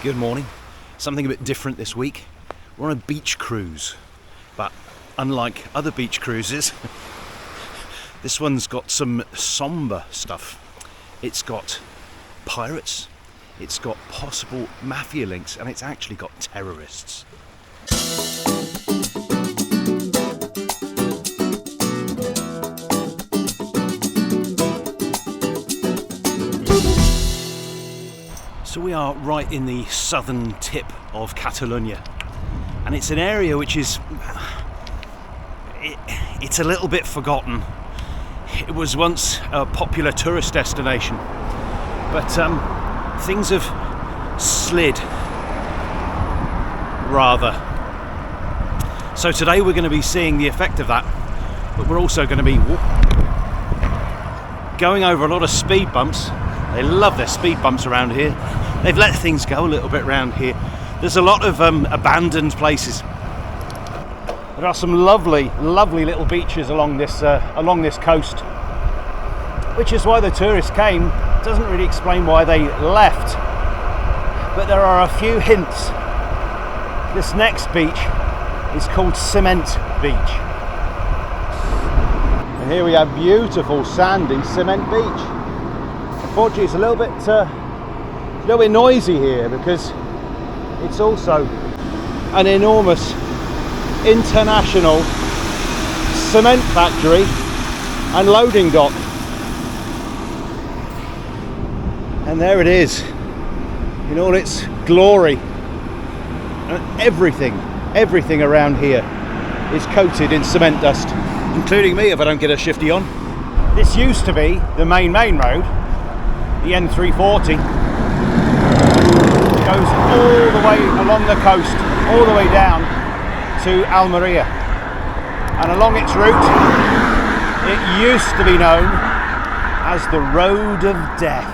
Good morning. Something a bit different this week. We're on a beach cruise, but unlike other beach cruises, this one's got some somber stuff. It's got pirates, it's got possible mafia links, and it's actually got terrorists. So we are right in the southern tip of Catalonia, and it's an area which is, it's a little bit forgotten. It was once a popular tourist destination, but things have slid, rather. So today we're going to be seeing the effect of that, but we're also going to be going over a lot of speed bumps. They love their speed bumps around here. They've let things go a little bit around here. There's a lot of abandoned places. There are some lovely, lovely little beaches along this coast, which is why the tourists came. It doesn't really explain why they left, but there are a few hints. This next beach is called Cement Beach, and here we have beautiful sandy cement beach. Unfortunately, it's a little bit noisy here because it's also an enormous international cement factory and loading dock. And there it is in all its glory. And everything around here is coated in cement dust, including me if I don't get a shifty on. This used to be the main road. The N340 goes all the way along the coast, all the way down to Almeria. And along its route, it used to be known as the Road of Death.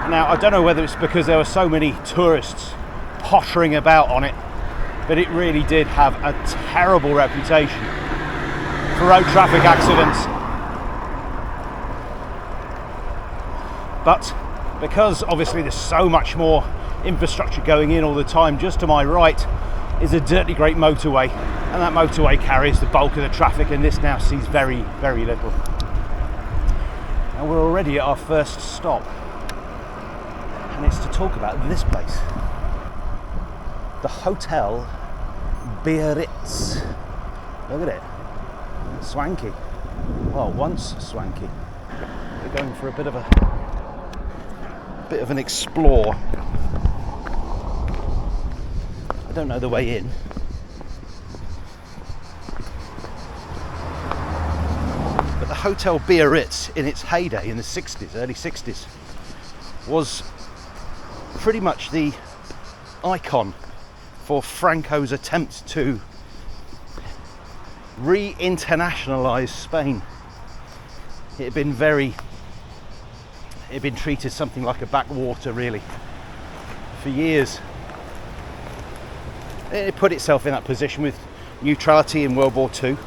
Now, I don't know whether it's because there were so many tourists pottering about on it, but it really did have a terrible reputation for road traffic accidents. But because obviously there's so much more infrastructure going in all the time, just to my right is a dirty great motorway, and that motorway carries the bulk of the traffic, and this now sees very, very little. And we're already at our first stop, and it's to talk about this place, the Hotel Biarritz. Look at it, swanky. Well, once swanky. We're going for a bit of an explore. I don't know the way in. But the Hotel Biarritz in its heyday in the 60s, early 60s, was pretty much the icon for Franco's attempt to re-internationalise Spain. It had been treated something like a backwater, really, for years. It put itself in that position with neutrality in World War II.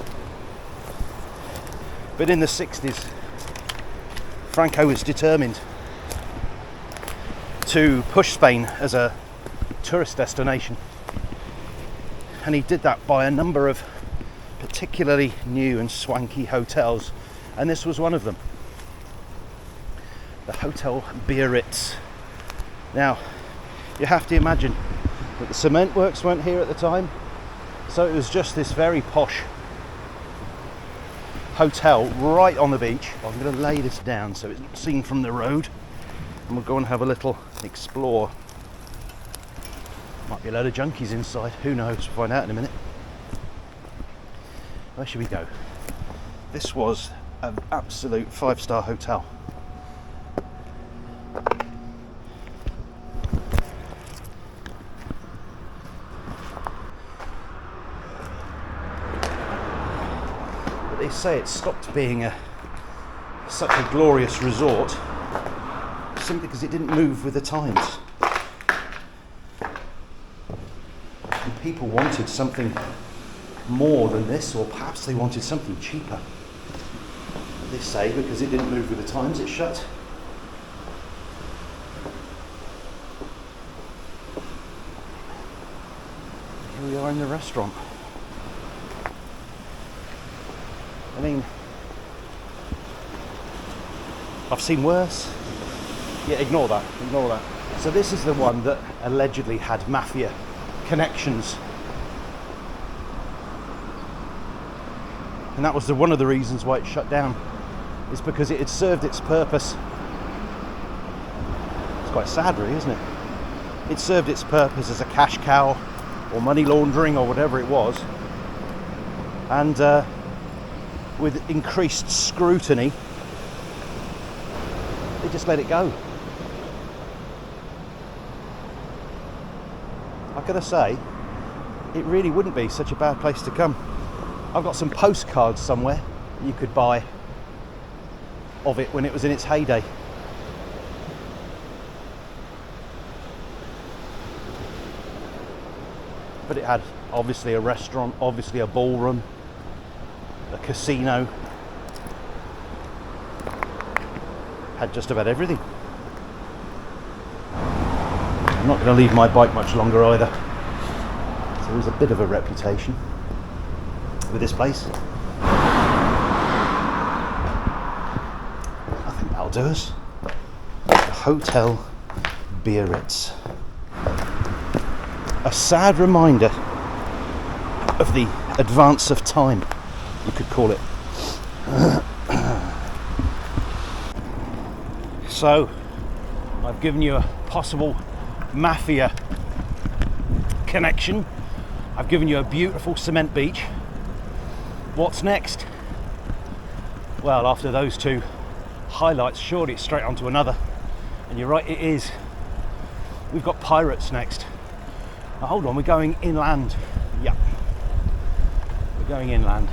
But in the 60s, Franco was determined to push Spain as a tourist destination. And he did that by a number of particularly new and swanky hotels, and this was one of them. The Hotel Biarritz. Now, you have to imagine that the cement works weren't here at the time, so it was just this very posh hotel right on the beach. I'm going to lay this down so it's not seen from the road, and we'll go and have a little explore. Might be a load of junkies inside, who knows, we'll find out in a minute. Where should we go? This was an absolute 5-star hotel. They say it stopped being such a glorious resort simply because it didn't move with the times. And people wanted something more than this, or perhaps they wanted something cheaper. They say because it didn't move with the times, it shut. are in the restaurant. I mean, I've seen worse. Yeah, ignore that, ignore that. So this is the one that allegedly had mafia connections. And that was one of the reasons why it shut down, is because it had served its purpose. It's quite sad really, isn't it? It served its purpose as a cash cow or money laundering or whatever it was. And with increased scrutiny, they just let it go. I've got to say, it really wouldn't be such a bad place to come. I've got some postcards somewhere you could buy of it when it was in its heyday. But it had obviously a restaurant, obviously a ballroom, a casino, had just about everything. I'm not going to leave my bike much longer either. So there's a bit of a reputation with this place. I think that'll do us. The Hotel Biarritz. A sad reminder of the advance of time, you could call it. So, I've given you a possible mafia connection. I've given you a beautiful cement beach. What's next? Well, after those two highlights, surely it's straight onto another. And you're right, it is. We've got pirates next. Now, hold on, we're going inland. Yeah, we're going inland.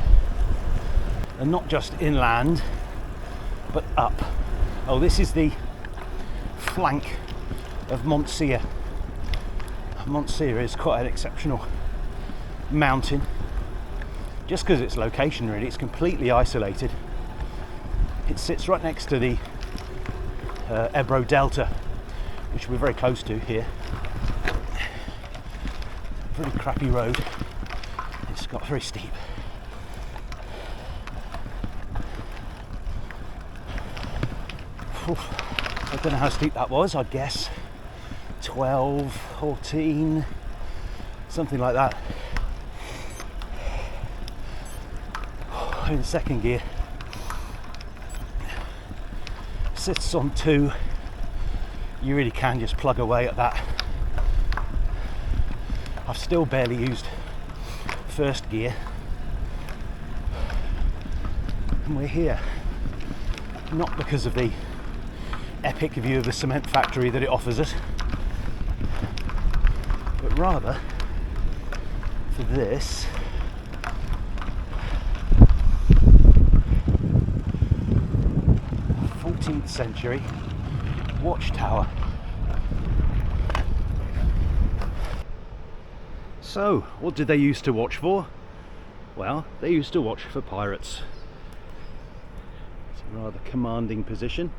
And not just inland, but up. Oh, this is the flank of Montsier. Montsier is quite an exceptional mountain. Just because its location, really, it's completely isolated. It sits right next to the Ebro Delta, which we're very close to here. Pretty crappy road. It's got very steep. I don't know how steep that was. I'd guess 12, 14, something like that. In second gear, sits on 2. You really can just plug away at that. I've still barely used first gear, and we're here not because of the epic view of the cement factory that it offers us, but rather for this 14th century watchtower. So, what did they used to watch for? Well, they used to watch for pirates. It's a rather commanding position.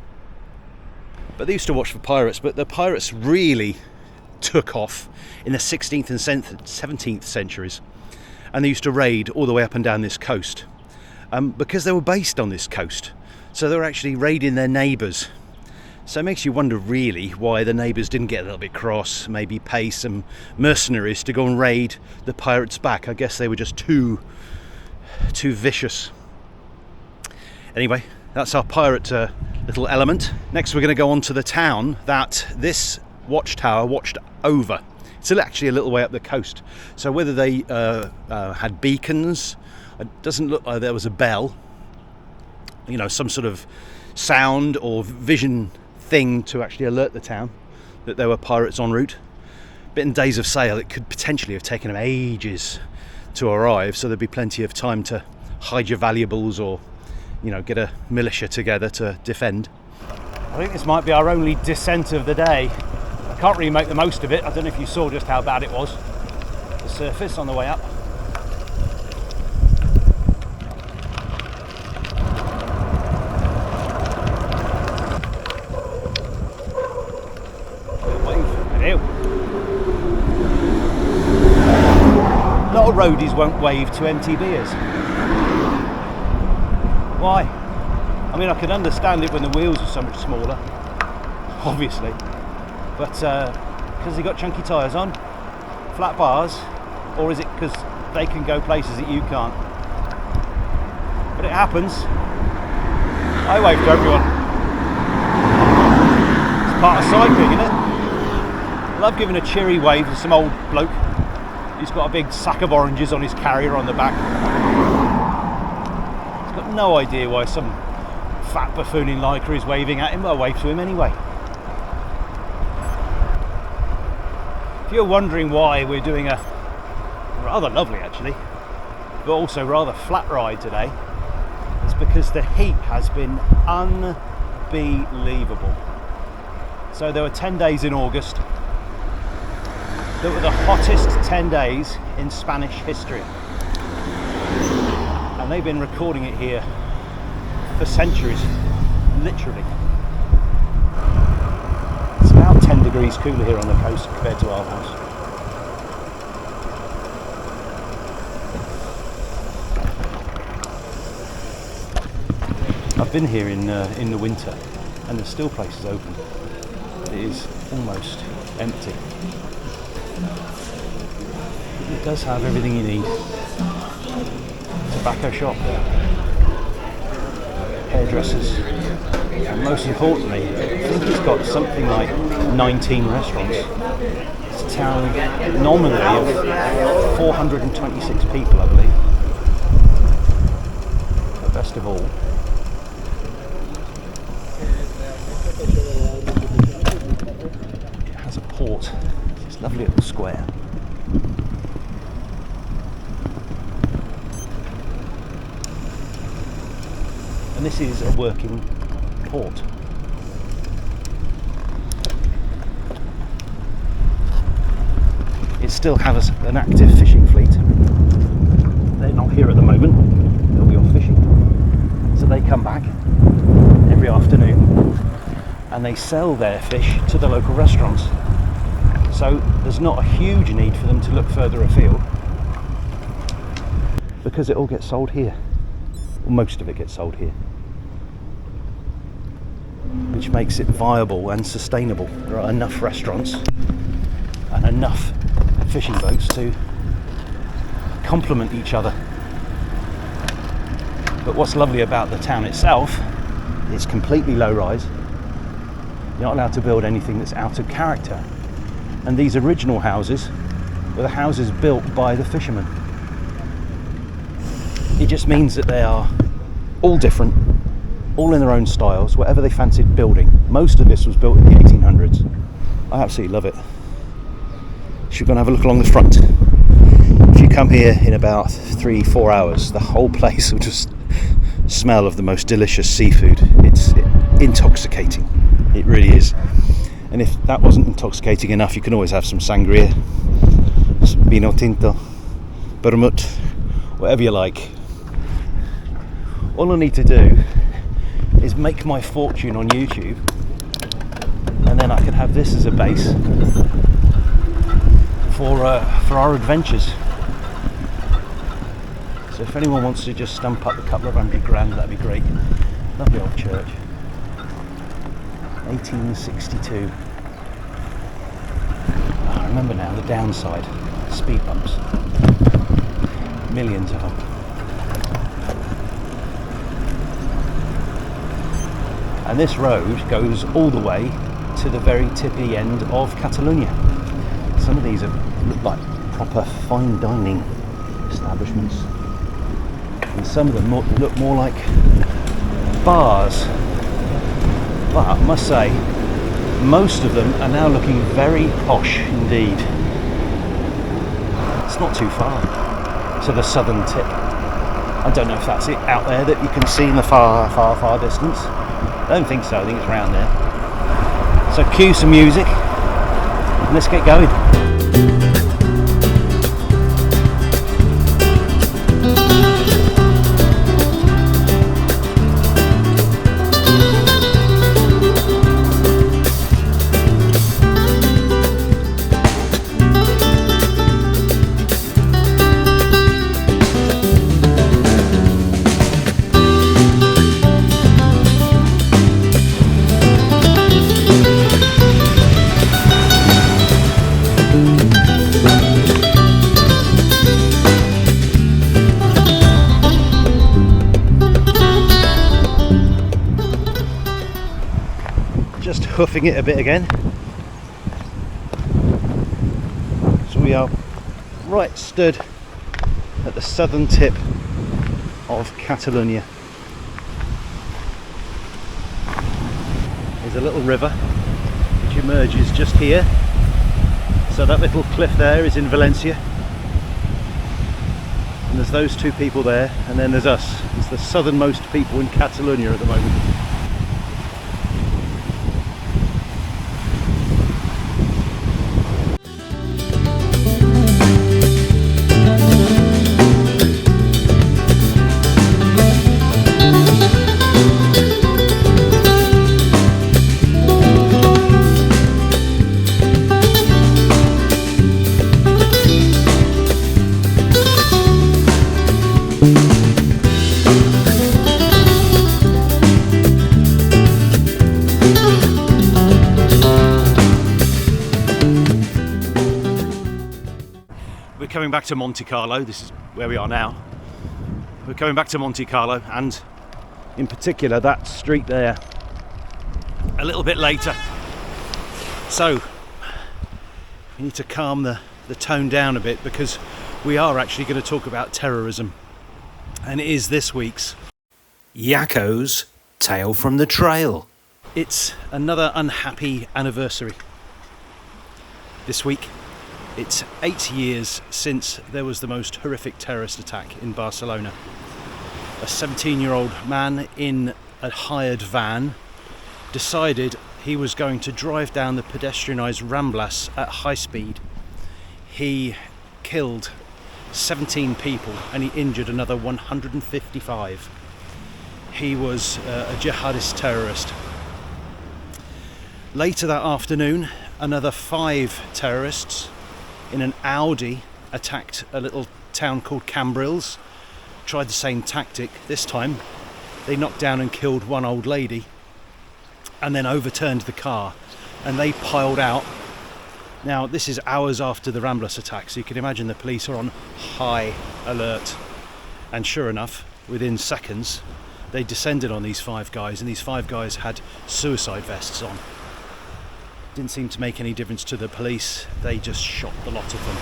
But they used to watch for pirates, but the pirates really took off in the 16th and 17th centuries. And they used to raid all the way up and down this coast. Because they were based on this coast. So they were actually raiding their neighbours. So it makes you wonder really why the neighbours didn't get a little bit cross, maybe pay some mercenaries to go and raid the pirates back. I guess they were just too vicious. Anyway, that's our pirate little element. Next we're going to go on to the town that this watchtower watched over. It's actually a little way up the coast. So whether they had beacons, it doesn't look like there was a bell, you know, some sort of sound or vision thing to actually alert the town that there were pirates en route. But in days of sail, it could potentially have taken them ages to arrive, so there'd be plenty of time to hide your valuables or, you know, get a militia together to defend. I think this might be our only descent of the day. I can't really make the most of it. I don't know if you saw just how bad it was, the surface on the way up. lot of roadies won't wave to MTBers. Why? I mean, I can understand it when the wheels are so much smaller, obviously, but because they've got chunky tyres on, flat bars, or is it because they can go places that you can't? But it happens. I wave to everyone. It's part of cycling, isn't it? I love giving a cheery wave to some old bloke who's got a big sack of oranges on his carrier on the back. He's got no idea why some fat buffoon in lycra is waving at him, but I wave to him anyway. If you're wondering why we're doing a rather lovely, actually, but also rather flat ride today, it's because the heat has been unbelievable. So there were 10 days in August that were the hottest 10 days in Spanish history, and they've been recording it here for centuries, literally. It's about 10 degrees cooler here on the coast compared to our house. I've been here in the winter, and there's still places open. It is almost empty. It does have everything you need. Tobacco shop, hairdressers, and most importantly, I think it's got something like 19 restaurants. It's a town nominally of 426 people, I believe. But best of all, it has a port. It's a lovely little square. And this is a working port. It still has an active fishing fleet. They're not here at the moment, they'll be off fishing. So they come back every afternoon and they sell their fish to the local restaurants. So there's not a huge need for them to look further afield, because it all gets sold here. Well, most of it gets sold here, which makes it viable and sustainable. There are enough restaurants and enough fishing boats to complement each other. But what's lovely about the town itself, it's completely low rise. You're not allowed to build anything that's out of character. And these original houses were the houses built by the fishermen. It just means that they are all different, all in their own styles, whatever they fancied building. Most of this was built in the 1800s. I absolutely love it. Should go and have a look along the front. If you come here in about 3-4 hours, the whole place will just smell of the most delicious seafood. It's intoxicating. It really is. And if that wasn't intoxicating enough, you can always have some sangria, vino tinto, vermouth, whatever you like. All I need to do is make my fortune on YouTube, and then I can have this as a base for our adventures. So if anyone wants to just stump up a couple of $100,000, that'd be great. Lovely old church. 1862. I remember now the downside, speed bumps. Millions of them. And this road goes all the way to the very tippy end of Catalonia. Some of these look like proper fine dining establishments, and some of them look more like bars. But I must say, most of them are now looking very posh indeed. It's not too far to the southern tip. I don't know if that's it out there that you can see in the far distance. I don't think so, I think it's around there. So cue some music and let's get going. hoofing it a bit again. So we are right stood at the southern tip of Catalonia. There's a little river which emerges just here. So that little cliff there is in Valencia. And there's those two people there, and then there's us. It's the southernmost people in Catalonia at the moment. Coming back to Monte Carlo. This is where we are now. We're coming back to Monte Carlo, and in particular that street there a little bit later. So we need to calm the tone down a bit, because we are actually going to talk about terrorism, and it is this week's Yakko's Tale from the Trail. It's another unhappy anniversary this week. It's 8 years since there was the most horrific terrorist attack in Barcelona. A 17-year-old man in a hired van decided he was going to drive down the pedestrianised Ramblas at high speed. He killed 17 people and he injured another 155. He was a jihadist terrorist. Later that afternoon, another 5 terrorists in an Audi attacked a little town called Cambrils. Tried the same tactic. This time they knocked down and killed one old lady and then overturned the car, and they piled out. Now this is hours after the Ramblas attack, so you can imagine the police are on high alert, and sure enough, within seconds they descended on these 5 guys, and these 5 guys had suicide vests on. Didn't seem to make any difference to the police. They just shot the lot of them.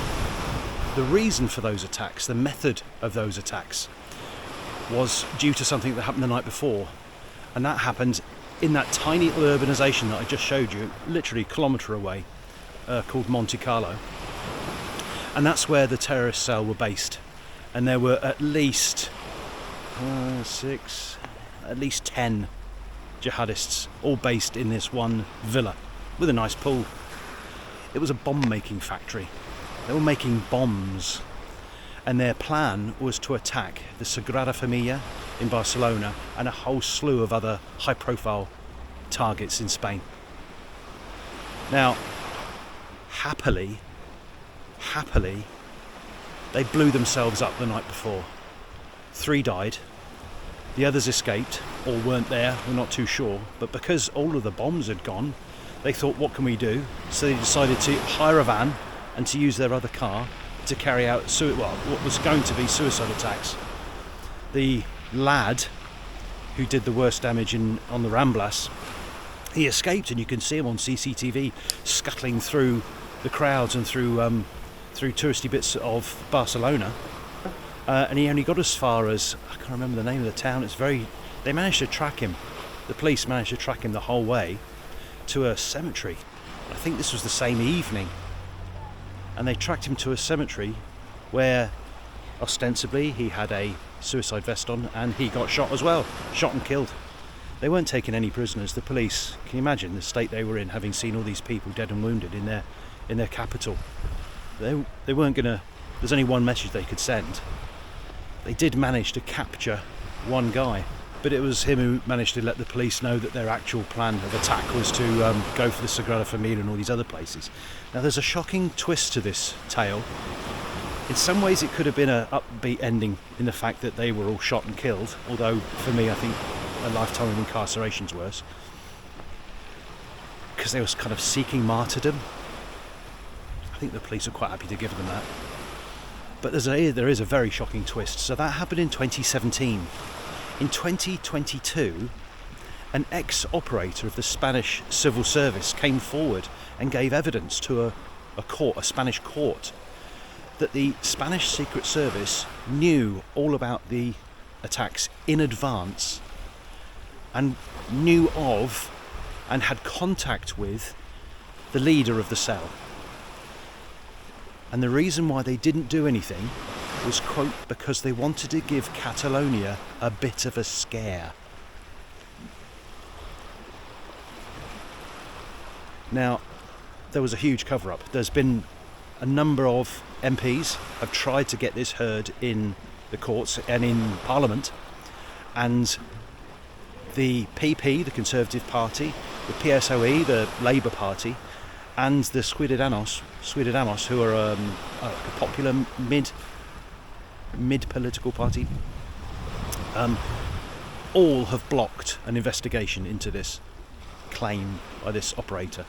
The reason for those attacks, the method of those attacks, was due to something that happened the night before, and that happened in that tiny little urbanisation that I just showed you, literally a kilometre away, called Monte Carlo. And that's where the terrorist cell were based, and there were at least 10 jihadists, all based in this one villa with a nice pool. It was a bomb-making factory. They were making bombs, and their plan was to attack the Sagrada Familia in Barcelona and a whole slew of other high-profile targets in Spain. Now, happily, they blew themselves up the night before. 3 died. The others escaped, or weren't there, we're not too sure. But because all of the bombs had gone, they thought, what can we do? So they decided to hire a van and to use their other car to carry out what was going to be suicide attacks. The lad who did the worst damage on the Ramblas, he escaped, and you can see him on CCTV scuttling through the crowds and through touristy bits of Barcelona. And he only got as far as, I can't remember the name of the town. They managed to track him. The police managed to track him the whole way to a cemetery. I think this was the same evening, and they tracked him to a cemetery where ostensibly he had a suicide vest on, and he got shot as well, shot and killed. They weren't taking any prisoners. The police, can you imagine the state they were in, having seen all these people dead and wounded in their capital? They weren't gonna. There's only one message they could send. They did manage to capture one guy, but it was him who managed to let the police know that their actual plan of attack was to go for the Sagrada Familia and all these other places. Now there's a shocking twist to this tale. In some ways it could have been an upbeat ending in the fact that they were all shot and killed, although for me I think a lifetime of incarceration's worse, because they were kind of seeking martyrdom. I think the police are quite happy to give them that. But there is a very shocking twist. So that happened in 2017. In 2022, an ex-operator of the Spanish civil service came forward and gave evidence to a Spanish court, that the Spanish Secret Service knew all about the attacks in advance and knew of and had contact with the leader of the cell. And the reason why they didn't do anything was, quote, because they wanted to give Catalonia a bit of a scare. Now, there was a huge cover-up. There's been a number of MPs have tried to get this heard in the courts and in Parliament, and the PP, the Conservative Party, the PSOE, the Labour Party, and the Ciudadanos, who are a popular mid-political party, all have blocked an investigation into this claim by this operator.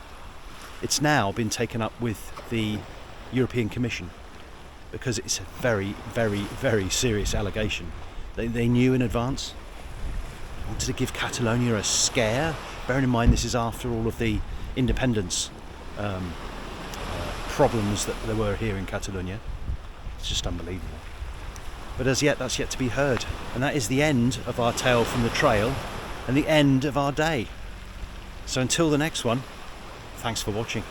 It's now been taken up with the European Commission because it's a very, very, very serious allegation. They knew in advance, wanted to give Catalonia a scare. Bearing in mind this is after all of the independence problems that there were here in Catalonia. It's just unbelievable. But as yet, that's yet to be heard. And that is the end of our tale from the trail and the end of our day. So until the next one, thanks for watching.